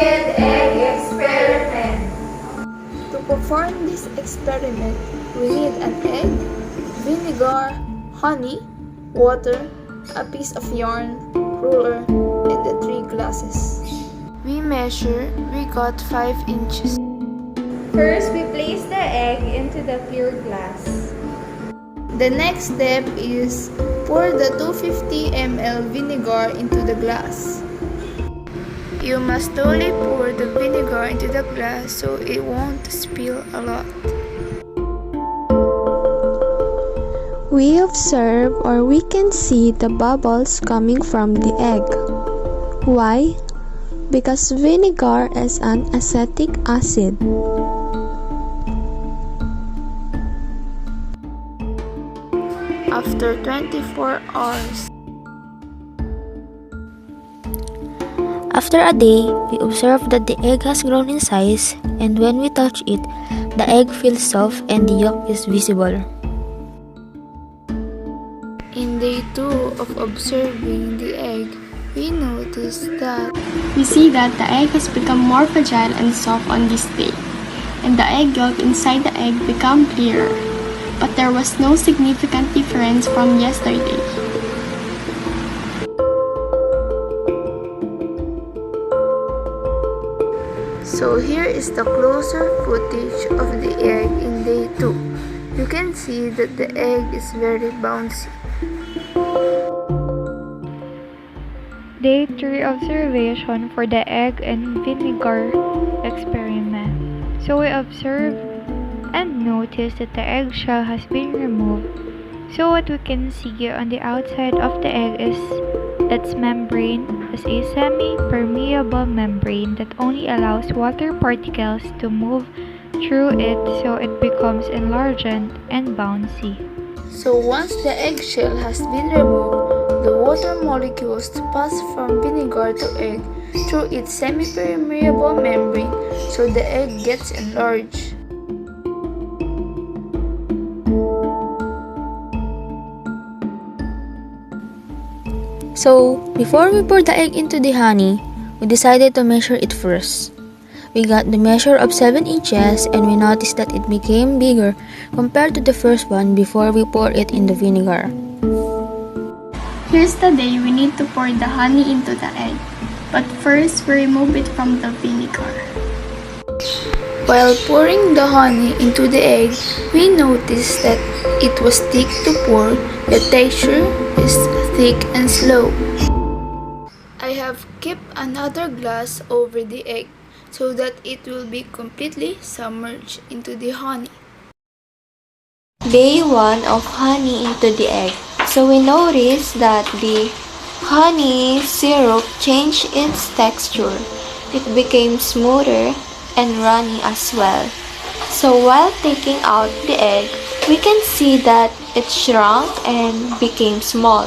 Naked egg experiment. To perform this experiment, we need an egg, vinegar, honey, water, a piece of yarn, ruler, and the 3 glasses. We got 5 inches. First, we place the egg into the pure glass. The next step is pour the 250 ml vinegar into the glass. You must slowly pour the vinegar into the glass so it won't spill a lot. We observe or we can see the bubbles coming from the egg. Why? Because vinegar is an acetic acid. After 24 hours. After a day, we observe that the egg has grown in size, and when we touch it, the egg feels soft and the yolk is visible. In day 2 of observing the egg, we notice that We see that the egg has become more fragile and soft on this day, and the egg yolk inside the egg become clearer. But there was no significant difference from yesterday. So here is the closer footage of the egg in day 2. You can see that the egg is very bouncy. Day 3 observation for the egg and vinegar experiment. So we observe and notice that the eggshell has been removed. So what we can see on the outside of the egg is its membrane is a semi-permeable membrane that only allows water particles to move through it, so it becomes enlarged and bouncy. So once the eggshell has been removed, the water molecules pass from vinegar to egg through its semi-permeable membrane, so the egg gets enlarged. So, before we pour the egg into the honey, we decided to measure it first. We got the measure of 7 inches and we noticed that it became bigger compared to the first one before we pour it in the vinegar. Here's the day we need to pour the honey into the egg, but first we remove it from the vinegar. While pouring the honey into the egg, we noticed that it was thick to pour. The texture is thick and slow. I have kept another glass over the egg so that it will be completely submerged into the honey. Day 1 of honey into the egg. So we notice that the honey syrup changed its texture. It became smoother and runny as well. So while taking out the egg, we can see that it shrunk and became small.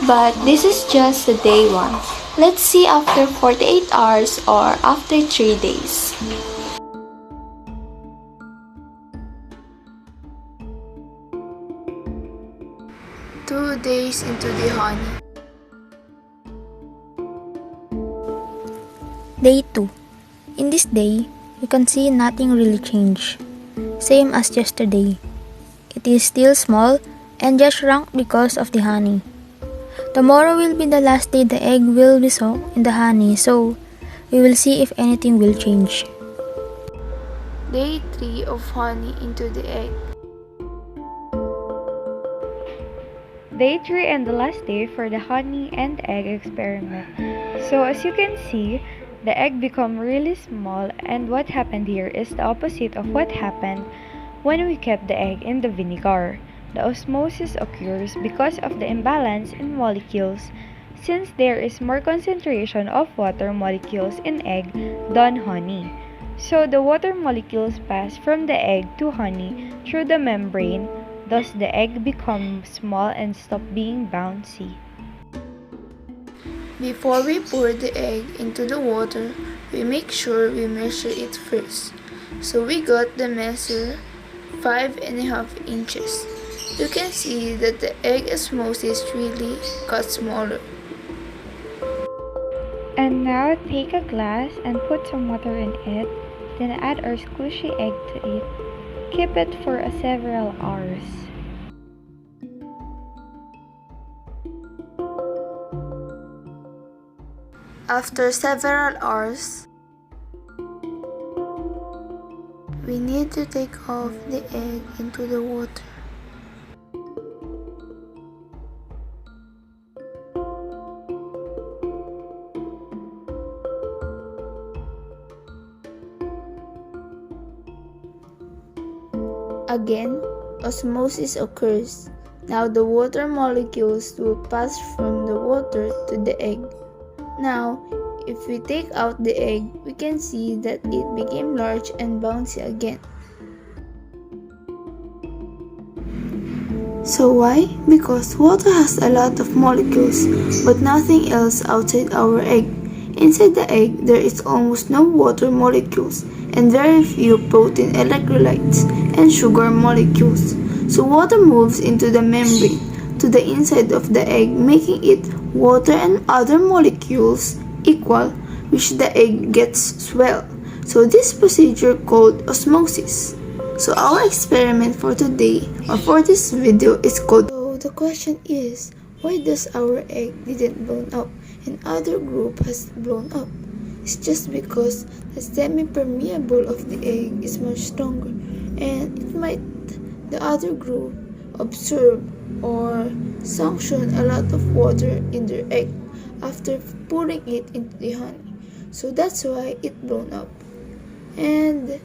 But this is just the day 1. Let's see after 48 hours or after 3 days. Two days into the honey. Day 2. In this day, you can see nothing really changed. Same as yesterday. It is still small and just shrunk because of the honey. Tomorrow will be the last day the egg will be soaked in the honey, so we will see if anything will change. Day 3 of honey into the egg. Day 3 and the last day for the honey and egg experiment. So as you can see, the egg become really small, and what happened here is the opposite of what happened when we kept the egg in the vinegar. The osmosis occurs because of the imbalance in molecules, since there is more concentration of water molecules in egg than honey. So the water molecules pass from the egg to honey through the membrane, thus the egg becomes small and stop being bouncy. Before we pour the egg into the water, we make sure we measure it first. So we got the measure 5.5 inches. You can see that the egg osmosis really got smaller. And now take a glass and put some water in it, then add our squishy egg to it. Keep it for several hours. After several hours, we need to take off the egg into the water. Again, osmosis occurs. Now the water molecules will pass from the water to the egg. Now, if we take out the egg, we can see that it became large and bouncy again. So why? Because water has a lot of molecules, but nothing else outside our egg. Inside the egg, there is almost no water molecules and very few protein electrolytes and sugar molecules. So water moves into the membrane to the inside of the egg, making it water and other molecules equal, which the egg gets swell. So this procedure called osmosis. So our experiment for today or for this video is called. So the question is, why does our egg didn't blown up and other group has blown up? It's just because the semi-permeable of the egg is much stronger and it might the other group absorb or suction a lot of water in their egg after pouring it into the honey. So that's why it blown up. And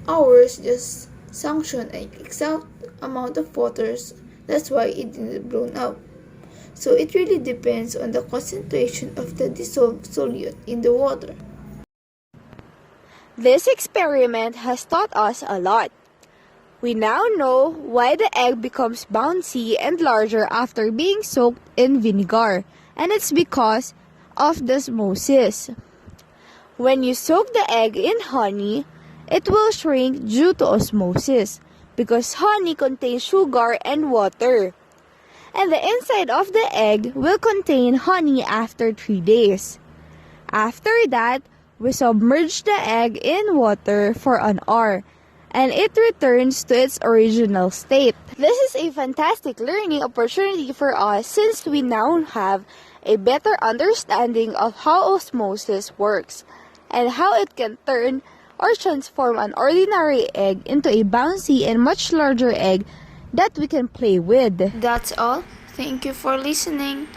ours just suction an exact amount of waters. That's why it didn't blown up. So it really depends on the concentration of the dissolved solute in the water. This experiment has taught us a lot. We now know why the egg becomes bouncy and larger after being soaked in vinegar, and it's because of the osmosis. When you soak the egg in honey, it will shrink due to osmosis because honey contains sugar and water. And the inside of the egg will contain honey after 3 days. After that, we submerge the egg in water for an hour, and it returns to its original state. This is a fantastic learning opportunity for us since we now have a better understanding of how osmosis works and how it can turn or transform an ordinary egg into a bouncy and much larger egg that we can play with. That's all. Thank you for listening.